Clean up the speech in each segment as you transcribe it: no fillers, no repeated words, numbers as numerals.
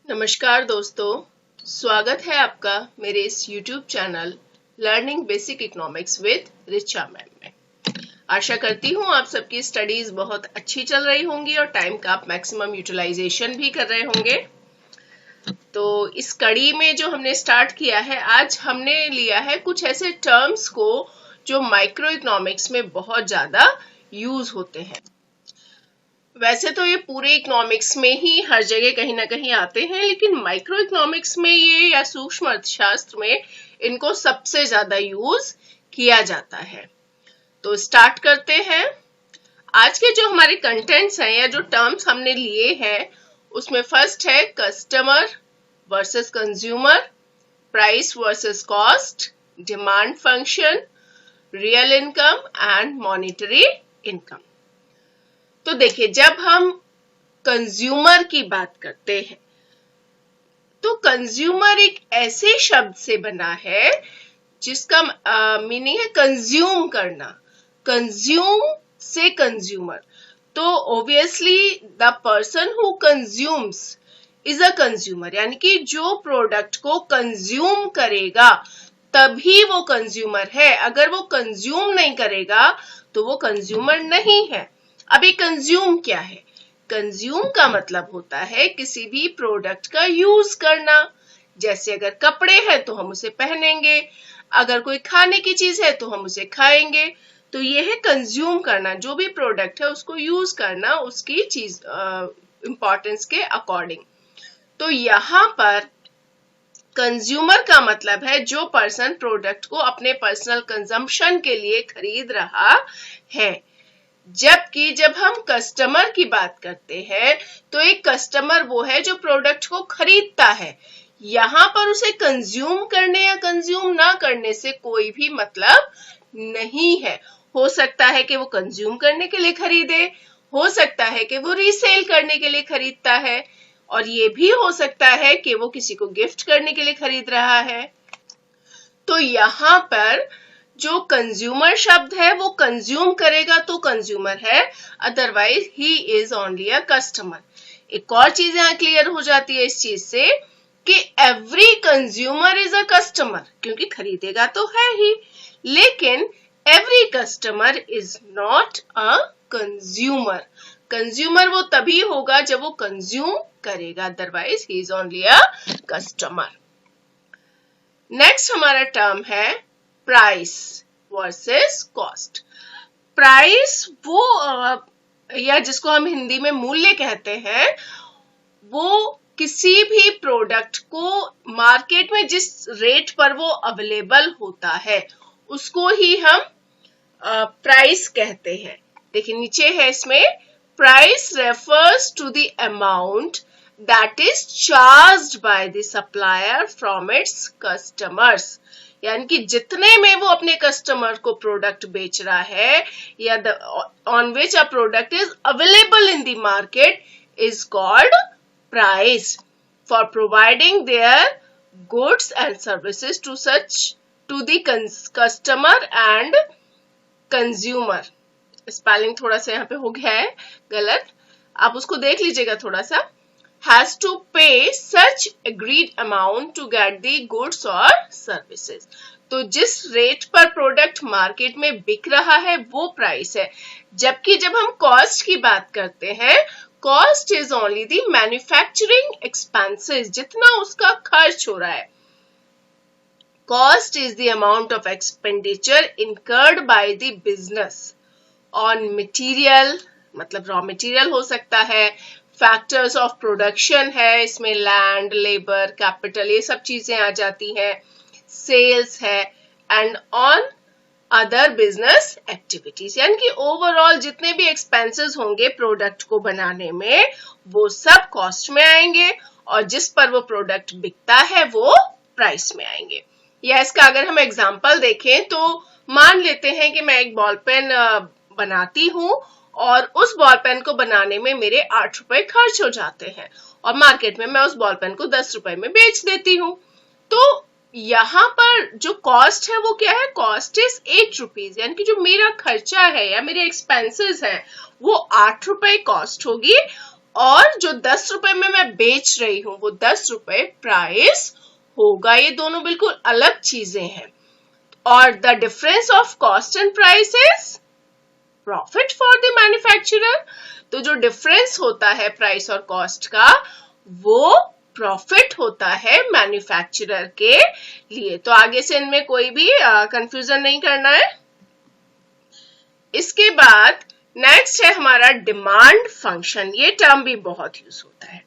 नमस्कार दोस्तों, स्वागत है आपका मेरे इस YouTube channel learning basic economics with Richa ma'am में। आशा करती हूँ आप सबकी स्टडीज बहुत अच्छी चल रही होंगी और टाइम का आप मैक्सिमम यूटिलाइजेशन भी कर रहे होंगे। तो इस कड़ी में जो हमने स्टार्ट किया है, आज हमने लिया है कुछ ऐसे टर्म्स को जो माइक्रो इकोनॉमिक्स में बहुत ज्यादा यूज होते हैं। वैसे तो ये पूरे इकोनॉमिक्स में ही हर जगह कहीं ना कहीं आते हैं, लेकिन माइक्रो इकोनॉमिक्स में ये या सूक्ष्म अर्थशास्त्र में इनको सबसे ज्यादा यूज किया जाता है। तो स्टार्ट करते हैं। आज के जो हमारे कंटेंट्स हैं या जो टर्म्स हमने लिए हैं, उसमें फर्स्ट है customer versus consumer, price versus cost, demand function, real income and monetary income. तो देखिए, जब हम कंज्यूमर की बात करते हैं तो कंज्यूमर एक ऐसे शब्द से बना है जिसका मीनिंग है कंज्यूम करना, कंज्यूम से कंज्यूमर। तो obviously the person who consumes is a consumer, यानी कि जो प्रोडक्ट को कंज्यूम करेगा तभी वो कंज्यूमर है। अगर वो कंज्यूम नहीं करेगा तो वो कंज्यूमर नहीं है। अब ये कंज्यूम क्या है? कंज्यूम का मतलब होता है किसी भी प्रोडक्ट का यूज करना। जैसे अगर कपड़े हैं तो हम उसे पहनेंगे, अगर कोई खाने की चीज है तो हम उसे खाएंगे। तो ये है कंज्यूम करना, जो भी प्रोडक्ट है उसको यूज करना उसकी चीज इंपॉर्टेंस के अकॉर्डिंग। तो यहाँ पर कंज्यूमर का मतलब है जो पर्सन प्रोडक्ट को अपने पर्सनल कंजम्पशन के लिए खरीद रहा है। जबकि जब हम कस्टमर की बात करते हैं तो एक कस्टमर वो है जो प्रोडक्ट को खरीदता है। यहाँ पर उसे कंज्यूम करने या कंज्यूम ना करने से कोई भी मतलब नहीं है। हो सकता है कि वो कंज्यूम करने के लिए खरीदे, हो सकता है कि वो रीसेल करने के लिए खरीदता है, और ये भी हो सकता है कि वो किसी को गिफ्ट करने के लिए खरीद रहा है। तो यहाँ पर जो कंज्यूमर शब्द है वो कंज्यूम करेगा तो कंज्यूमर है, otherwise he is only a customer. एक और चीज यहाँ क्लियर हो जाती है इस चीज से कि every consumer is a customer, क्योंकि खरीदेगा तो है ही, लेकिन every customer is not a consumer. Consumer वो तभी होगा जब वो कंज्यूम करेगा, otherwise he is only a customer. Next हमारा टर्म है प्राइस वर्सेस कॉस्ट। प्राइस वो या जिसको हम हिंदी में मूल्य कहते हैं, वो किसी भी प्रोडक्ट को मार्केट में जिस रेट पर वो अवेलेबल होता है उसको ही हम प्राइस कहते हैं। देखिए नीचे है इसमें, price refers to the amount that is charged by the supplier from its customers, यानी कि जितने में वो अपने कस्टमर को प्रोडक्ट बेच रहा है या on which a product is available in the market is called price for providing their goods and services to the customer and consumer। Spelling थोड़ा सा यहाँ पे हो गया है गलत, आप उसको देख लीजिएगा थोड़ा सा। has to pay such agreed amount to get the goods or services। तो जिस रेट पर प्रोडक्ट मार्केट में बिक रहा है वो प्राइस है। जबकि जब हम कॉस्ट की बात करते हैं, cost is only the manufacturing expenses, जितना उसका खर्च हो रहा है। Cost is the amount of expenditure incurred by the business on material, मतलब रॉ मटेरियल हो सकता है, फैक्टर्स ऑफ प्रोडक्शन है, इसमें लैंड, लेबर, कैपिटल, ये सब चीजें आ जाती हैं, सेल्स है, and on other business activities, यानी कि ओवरऑल जितने भी एक्सपेंसेस होंगे प्रोडक्ट को बनाने में वो सब कॉस्ट में आएंगे, और जिस पर वो प्रोडक्ट बिकता है वो प्राइस में आएंगे। या इसका अगर हम एग्जांपल देखें तो मान लेते हैं कि मैं एक बॉल पेन बनाती हूँ और उस बॉल पेन को बनाने में मेरे 8 रुपए खर्च हो जाते हैं, और मार्केट में मैं उस बॉल पेन को 10 रुपए में बेच देती हूँ। तो यहाँ पर जो कॉस्ट है वो क्या है? कॉस्ट इज 8 रुपीज, यानी कि जो मेरा खर्चा है या मेरे एक्सपेंसेस है वो 8 रुपए कॉस्ट होगी, और जो 10 रुपए में मैं बेच रही हूं वो 10 रुपए प्राइस होगा। ये दोनों बिल्कुल अलग चीजें हैं। और the difference of cost and price is profit for the manufacturer. तो जो डिफरेंस होता है प्राइस और कॉस्ट का वो प्रॉफिट होता है मैन्युफैक्चरर के लिए। तो आगे से इनमें कोई भी कंफ्यूजन नहीं करना है। इसके बाद नेक्स्ट है हमारा डिमांड फंक्शन। ये टर्म भी बहुत यूज होता है।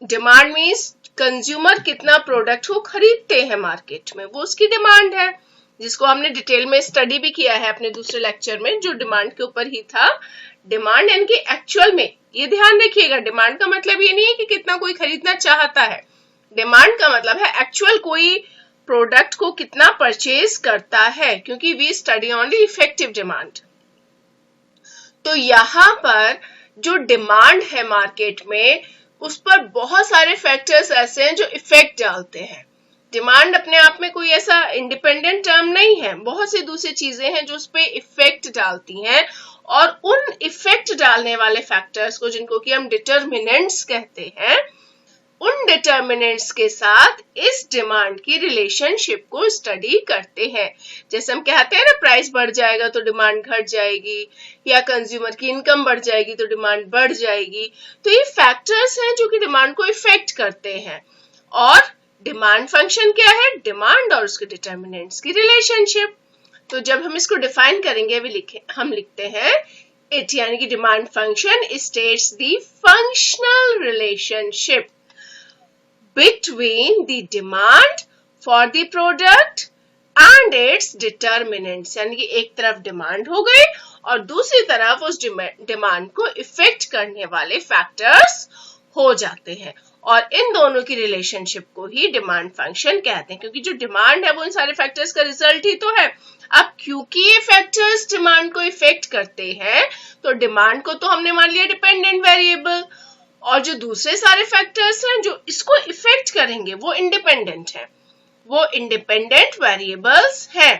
डिमांड मीन्स कंज्यूमर कितना प्रोडक्ट को खरीदते हैं मार्केट में, वो उसकी डिमांड है, जिसको हमने डिटेल में स्टडी भी किया है अपने दूसरे लेक्चर में, जो डिमांड के ऊपर ही था। डिमांड यानी कि एक्चुअल में, ये ध्यान रखिएगा, डिमांड का मतलब ये नहीं है कि कितना कोई खरीदना चाहता है। डिमांड का मतलब है एक्चुअल कोई प्रोडक्ट को कितना परचेज करता है, क्योंकि we study only effective demand. तो यहाँ पर जो डिमांड है मार्केट में, उस पर बहुत सारे फैक्टर्स ऐसे हैं जो इफेक्ट डालते हैं। डिमांड अपने आप में कोई ऐसा इंडिपेंडेंट टर्म नहीं है, बहुत सी दूसरी चीजें हैं जो उस पर इफेक्ट डालती हैं, और उन इफेक्ट डालने वाले फैक्टर्स को, जिनको कि हम डिटर्मिनेंट्स कहते हैं, उन डिटर्मिनेंट्स के साथ इस डिमांड की रिलेशनशिप को स्टडी करते हैं। जैसे हम कहते हैं ना, प्राइस बढ़ जाएगा तो डिमांड घट जाएगी, या कंज्यूमर की इनकम बढ़ जाएगी तो डिमांड बढ़ जाएगी। तो ये फैक्टर्स हैं जो कि डिमांड को इफेक्ट करते हैं। और डिमांड फंक्शन क्या है? डिमांड और उसके डिटर्मिनेंट्स की रिलेशनशिप। तो जब हम इसको डिफाइन करेंगे हम लिखते हैं इट, यानी कि demand function states the functional relationship between the demand for the product and its determinants। यानी कि एक तरफ डिमांड हो गई और दूसरी तरफ उस डिमांड को इफेक्ट करने वाले फैक्टर्स हो जाते हैं, और इन दोनों की रिलेशनशिप को ही डिमांड फंक्शन कहते हैं, क्योंकि जो डिमांड है वो इन सारे फैक्टर्स का रिजल्ट ही तो है। अब क्योंकि ये फैक्टर्स डिमांड को इफेक्ट करते हैं, तो डिमांड को तो हमने मान लिया डिपेंडेंट वेरिएबल, और जो दूसरे सारे फैक्टर्स हैं जो इसको इफेक्ट करेंगे वो इंडिपेंडेंट है, वो इंडिपेंडेंट वेरिएबल्स हैं।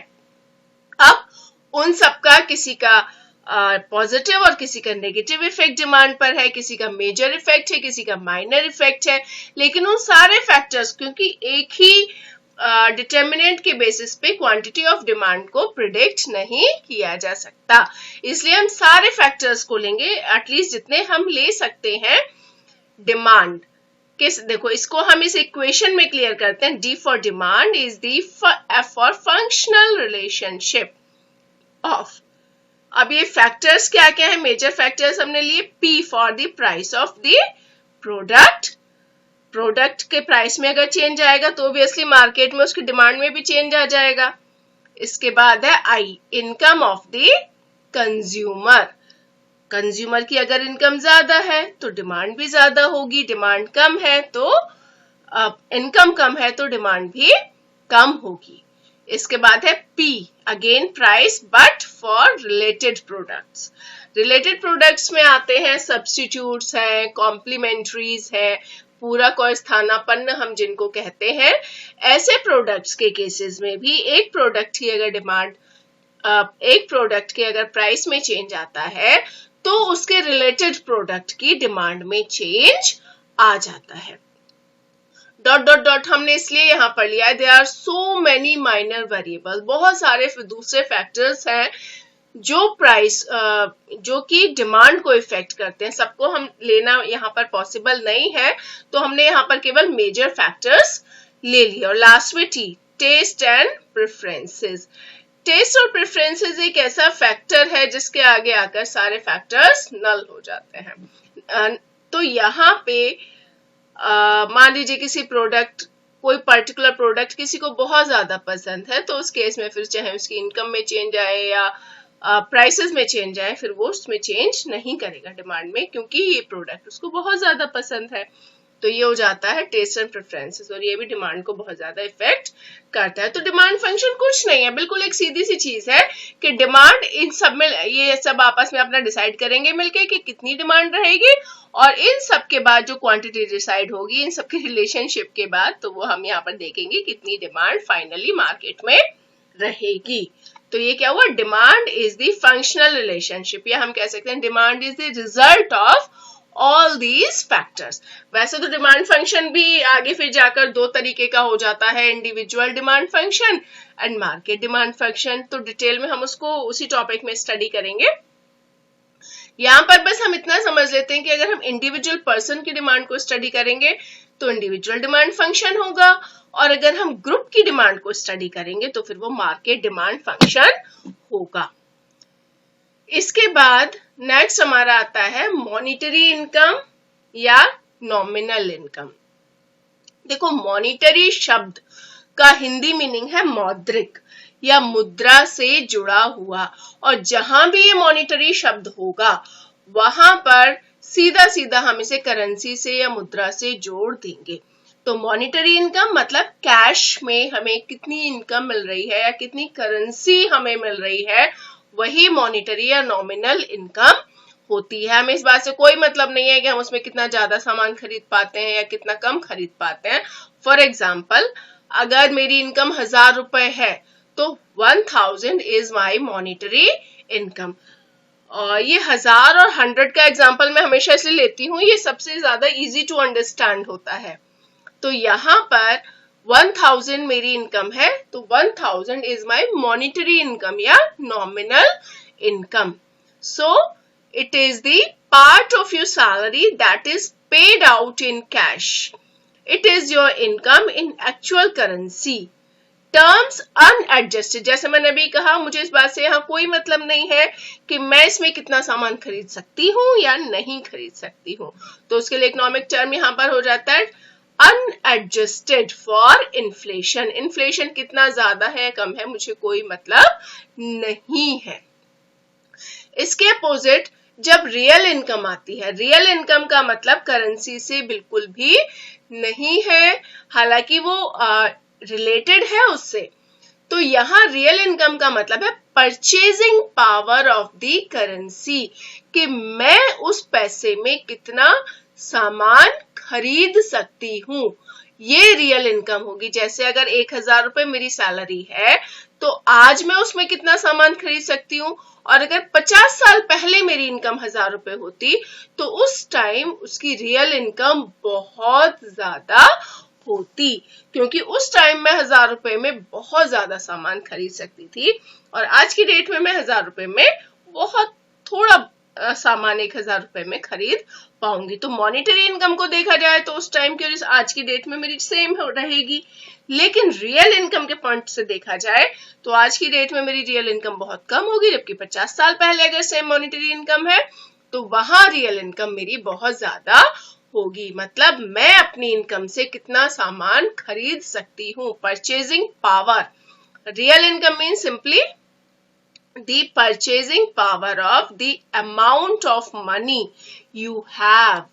अब उन सबका किसी का पॉजिटिव और किसी का नेगेटिव इफेक्ट डिमांड पर है, किसी का मेजर इफेक्ट है, किसी का माइनर इफेक्ट है, लेकिन उन सारे फैक्टर्स, क्योंकि एक ही डिटर्मिनेंट के बेसिस पे क्वांटिटी ऑफ डिमांड को प्रिडिक्ट नहीं किया जा सकता, इसलिए हम सारे फैक्टर्स को लेंगे, एटलीस्ट जितने हम ले सकते हैं डिमांड के। देखो, इसको हम इस इक्वेशन में क्लियर करते हैं। D for demand is the F for functional relationship of. अब ये फैक्टर्स क्या क्या है? मेजर फैक्टर्स हमने लिए। P for the price of the product. Product के प्राइस में अगर चेंज आएगा तो ऑब्वियसली मार्केट में उसकी डिमांड में भी चेंज आ जाएगा। इसके बाद है I, income of the consumer. Consumer की अगर इनकम ज्यादा है तो डिमांड भी ज्यादा होगी, डिमांड कम है तो इनकम कम है तो डिमांड भी कम होगी। इसके बाद है P, again price but for related products. Related products में आते हैं सब्स्टिट्यूट्स हैं, कॉम्प्लीमेंट्रीज है, पूरक और स्थानापन्न हम जिनको कहते हैं। ऐसे प्रोडक्ट्स के केसेस में भी एक प्रोडक्ट की अगर डिमांड, एक प्रोडक्ट के अगर प्राइस में चेंज आता है तो उसके रिलेटेड प्रोडक्ट की डिमांड में चेंज आ जाता है। डॉट डॉट डॉट हमने इसलिए यहां पर लिया है, there are so many minor variable, बहुत सारे दूसरे फैक्टर्स हैं जो प्राइस, जो कि डिमांड को इफेक्ट करते हैं। सबको हम लेना यहाँ पर पॉसिबल नहीं है, तो हमने यहाँ पर केवल मेजर फैक्टर्स ले लिए। और लास्ट में T, taste and preferences. Taste और प्रेफरेंसेस एक ऐसा फैक्टर है जिसके आगे आकर सारे फैक्टर्स नल हो जाते हैं। तो यहाँ पे मान लीजिए किसी प्रोडक्ट, कोई पर्टिकुलर प्रोडक्ट किसी को बहुत ज्यादा पसंद है, तो उस केस में फिर चाहे उसकी इनकम में चेंज आए या प्राइसेस में चेंज आए, फिर वो उसमें चेंज नहीं करेगा डिमांड में, क्योंकि ये प्रोडक्ट उसको बहुत ज्यादा पसंद है। तो ये हो जाता है टेस्ट एंड प्रेफरेंसेस, और ये भी डिमांड को बहुत ज्यादा इफेक्ट करता है। तो डिमांड फंक्शन कुछ नहीं है, बिल्कुल एक सीधी सी चीज है कि डिमांड, इन सब में ये सब आपस में अपना डिसाइड करेंगे मिलके कि कितनी डिमांड रहेगी, और इन सब के बाद जो क्वांटिटी डिसाइड होगी, इन सब के रिलेशनशिप के बाद, तो वो हम यहाँ पर देखेंगे कितनी डिमांड फाइनली मार्केट में रहेगी। तो ये क्या हुआ, demand is the functional relationship, या हम कह सकते हैं demand is the result of all these factors. वैसे तो डिमांड फंक्शन भी आगे फिर जाकर दो तरीके का हो जाता है, individual demand function and market demand function. तो डिटेल में हम उसको उसी टॉपिक में स्टडी करेंगे। यहाँ पर बस हम इतना समझ लेते हैं कि अगर हम इंडिविजुअल पर्सन की डिमांड को स्टडी करेंगे तो इंडिविजुअल डिमांड फंक्शन होगा, और अगर हम ग्रुप की डिमांड को स्टडी करेंगे तो फिर वो मार्केट डिमांड फंक्शन होगा। इसके बाद नेक्स्ट हमारा आता है मॉनिटरी इनकम या नॉमिनल इनकम। देखो, मॉनिटरी शब्द का हिंदी मीनिंग है मौद्रिक या मुद्रा से जुड़ा हुआ, और जहां भी ये मॉनिटरी शब्द होगा वहां पर सीधा सीधा हम इसे करेंसी से या मुद्रा से जोड़ देंगे। तो मॉनिटरी इनकम मतलब कैश में हमें कितनी इनकम मिल रही है या कितनी करेंसी हमें मिल रही है, वही मॉनिटरी या नॉमिनल इनकम होती है। हमें इस बात से कोई मतलब नहीं है कि हम उसमें कितना ज्यादा सामान खरीद पाते हैं या कितना कम खरीद पाते हैं। फॉर एग्जाम्पल, अगर मेरी इनकम 1000 रुपए है तो 1000 इज माई मॉनिटरी इनकम। और ये 1000 और 100 का एग्जाम्पल मैं हमेशा इसलिए लेती हूँ, ये सबसे ज्यादा इजी टू अंडरस्टैंड होता है। तो यहाँ पर 1000 मेरी इनकम है तो 1000 इज माई मॉनिटरी इनकम या nominal income. So it is the part of your salary that is paid out in cash. It is your income in actual currency. Terms unadjusted, जैसे मैंने अभी कहा, मुझे इस बात से यहाँ कोई मतलब नहीं है कि मैं इसमें कितना सामान खरीद सकती हूँ या नहीं खरीद सकती हूँ। तो उसके लिए इकोनॉमिक टर्म यहाँ पर हो जाता है अनएडजस्टेड फॉर इन्फ्लेशन। इन्फ्लेशन कितना ज्यादा है कम है मुझे कोई मतलब नहीं है। इसके अपोजिट जब रियल इनकम आती है, रियल इनकम का मतलब करेंसी से बिल्कुल भी नहीं है, हालांकि वो रिलेटेड है उससे। तो यहाँ रियल इनकम का मतलब है purchasing power of the currency, कि मैं उस पैसे में कितना सामान खरीद सकती हूँ, ये रियल इनकम होगी। जैसे अगर 1000 रुपए मेरी सैलरी है तो आज मैं उसमें कितना सामान खरीद सकती हूँ, और अगर 50 साल पहले मेरी इनकम 1000 रुपए होती तो उस टाइम उसकी रियल इनकम बहुत ज्यादा होती, क्योंकि उस टाइम मैं 1000 रुपए में बहुत ज्यादा सामान खरीद सकती थी, और आज की डेट में मैं 1000 रुपए में बहुत थोड़ा सामान 1000 रुपए में खरीद पाऊंगी। तो मॉनिटरी इनकम को देखा जाए तो उस टाइम की और आज की डेट में मेरी सेम रहेगी, लेकिन रियल इनकम के पॉइंट से देखा जाए तो आज की डेट में मेरी रियल इनकम बहुत कम होगी, जबकि 50 साल पहले अगर सेम मॉनिटरी इनकम है तो वहां रियल इनकम मेरी बहुत ज्यादा होगी। मतलब मैं अपनी इनकम से कितना सामान खरीद सकती हूँ, purchasing power. Real income means simply the purchasing power of the amount of money you have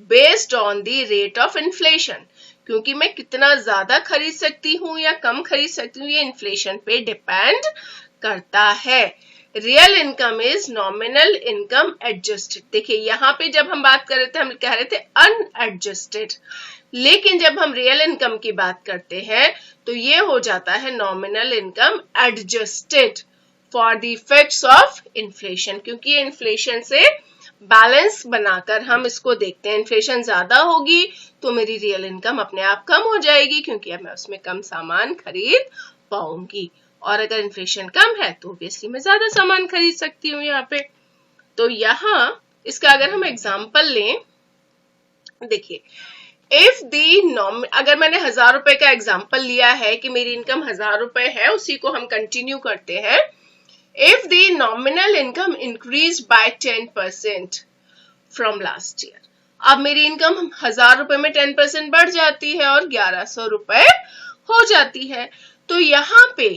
based on the rate of inflation, क्योंकि मैं कितना ज्यादा खरीद सकती हूँ या कम खरीद सकती हूँ ये इन्फ्लेशन पे डिपेंड करता है। Real income is nominal income adjusted. देखिए यहाँ पे जब हम बात कर रहे थे हम कह रहे थे अनएडजस्टेड, लेकिन जब हम रियल इनकम की बात करते हैं तो ये हो जाता है nominal income adjusted for the effects of inflation, क्योंकि ये इन्फ्लेशन से बैलेंस बनाकर हम इसको देखते हैं। इन्फ्लेशन ज्यादा होगी तो मेरी रियल इनकम अपने आप कम हो जाएगी, क्योंकि अब मैं उसमें कम सामान खरीद पाऊंगी, और अगर इन्फ्लेशन कम है तो ऑब्वियसली मैं ज्यादा सामान खरीद सकती हूँ यहाँ पे। तो यहाँ इसका अगर हम एग्जाम्पल लें, देखिए इफ दी अगर मैंने 1000 रुपए का एग्जाम्पल लिया है कि मेरी इनकम 1000 रुपए है, उसी को हम कंटिन्यू करते हैं। If the nominal income increased by 10% from last year, अब मेरी इनकम 1000 रुपए में 10% बढ़ जाती है और 1100 रुपए हो जाती है। तो यहाँ पे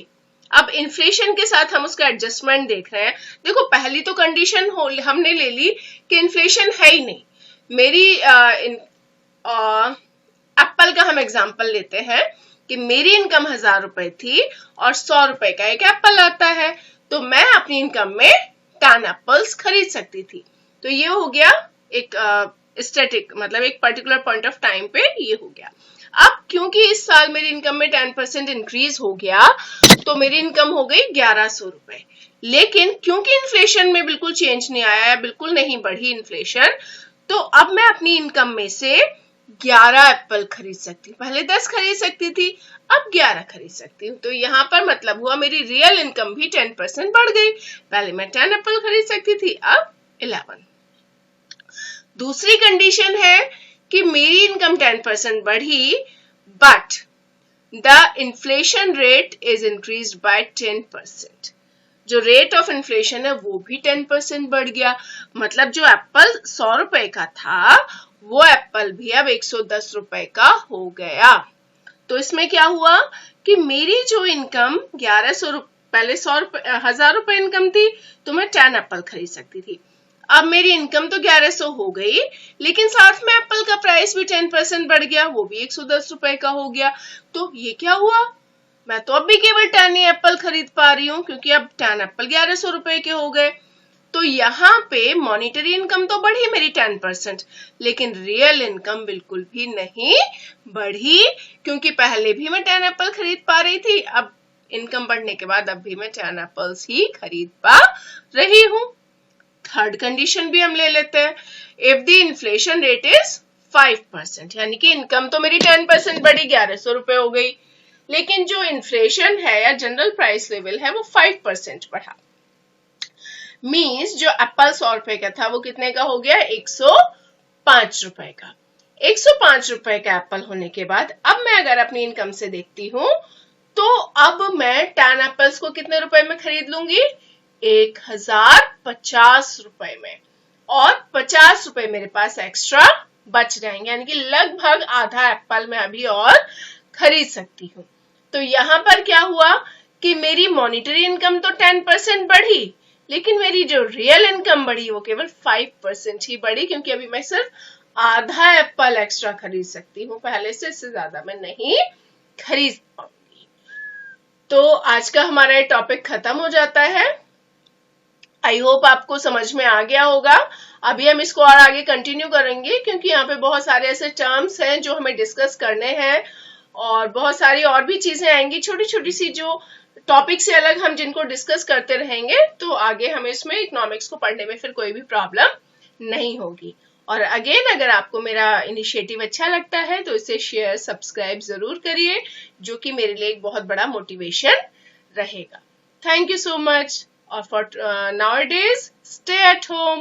अब इन्फ्लेशन के साथ हम उसका एडजस्टमेंट देख रहे हैं। देखो पहली तो कंडीशन हमने ले ली कि इन्फ्लेशन है ही नहीं। मेरी एप्पल का हम एग्जाम्पल लेते हैं कि मेरी इनकम 1000 रुपए थी और 100 रुपए का एक एप्पल आता है, तो मैं अपनी इनकम में 10 एप्पल्स खरीद सकती थी। तो ये हो गया एक स्टैटिक, मतलब एक पर्टिकुलर पॉइंट ऑफ टाइम पे ये हो गया। अब क्योंकि इस साल मेरी इनकम में 10% इंक्रीज हो गया तो मेरी इनकम हो गई 1100 रुपए। लेकिन क्योंकि इन्फ्लेशन में बिल्कुल चेंज नहीं आया, बिल्कुल नहीं बढ़ी इन्फ्लेशन, तो अब मैं अपनी इनकम में से 11 एप्पल खरीद सकती हूँ। पहले 10 खरीद सकती थी, अब 11 खरीद सकती हूँ। तो यहाँ पर मतलब हुआ मेरी रियल इनकम भी 10% बढ़ गई। पहले मैं 10 एप्पल खरीद सकती थी, अब 11। दूसरी कंडीशन है कि मेरी इनकम 10% बढ़ी, but the inflation rate is increased by 10%। जो रेट ऑफ इन्फ्लेशन है वो भी 10% बढ़ गया। मतलब जो एप्पल 100 रुपए का था, वो एप्पल भी अब 110 रुपए का हो गया। तो इसमें क्या हुआ कि मेरी जो इनकम 1100 पहले 1000 रुपए इनकम थी, तो मैं 10 एप्पल खरीद सकती थी। अब मेरी इनकम तो 1100 हो गई, लेकिन साथ में एप्पल का प्राइस भी 10% बढ़ गया, वो भी 110 रुपए का हो गया। तो ये क्या हुआ, मैं तो अब भी केवल 10 ही एप्पल खरीद पा रही हूँ, क्योंकि अब 10 एप्पल 1100 रुपए के हो गए। तो यहाँ पे मॉनिटरी इनकम तो बढ़ी मेरी 10%, लेकिन रियल इनकम बिल्कुल भी नहीं बढ़ी, क्योंकि पहले भी मैं 10 एप्पल खरीद पा रही थी, अब इनकम बढ़ने के बाद अब भी मैं 10 एप्पल्स ही खरीद पा रही हूँ। थर्ड कंडीशन भी हम ले लेते हैं। If the inflation rate is 5%, यानी कि इनकम तो मेरी 10% बढ़ी, 1100 रुपए हो गई, लेकिन जो इन्फ्लेशन है या जनरल प्राइस लेवल है वो 5% बढ़ा। मीन्स जो एप्पल 100 रुपए का था वो कितने का हो गया, 105 रुपए का। 105 रुपए का एप्पल होने के बाद अब मैं अगर अपनी इनकम से देखती हूँ, तो अब मैं 10 एप्पल्स को कितने रुपए में खरीद लूंगी, 1050 रुपए में, और 50 रुपए मेरे पास एक्स्ट्रा बच जाएंगे, यानी कि लगभग आधा एप्पल मैं अभी और खरीद सकती हूँ। तो यहाँ पर क्या हुआ कि मेरी मॉनिटरी इनकम तो 10% बढ़ी, लेकिन मेरी जो रियल इनकम बढ़ी वो केवल 5% ही बढ़ी, क्योंकि अभी मैं सिर्फ आधा एप्पल एक्स्ट्रा खरीद सकती हूँ, पहले से इससे ज्यादा मैं नहीं खरीद पाऊंगी। तो आज का हमारा ये टॉपिक खत्म हो जाता है। आई होप आपको समझ में आ गया होगा। अभी हम इसको और आगे कंटिन्यू करेंगे, क्योंकि यहाँ पे बहुत सारे ऐसे टर्म्स हैं जो हमें डिस्कस करने हैं, और बहुत सारी और भी चीजें आएंगी छोटी छोटी सी, जो टॉपिक से अलग हम जिनको डिस्कस करते रहेंगे, तो आगे हमें इसमें इकोनॉमिक्स को पढ़ने में फिर कोई भी प्रॉब्लम नहीं होगी। और अगेन, अगर आपको मेरा इनिशिएटिव अच्छा लगता है तो इसे शेयर सब्सक्राइब जरूर करिए, जो कि मेरे लिए एक बहुत बड़ा मोटिवेशन रहेगा। Thank you so much. और for nowadays, stay at home.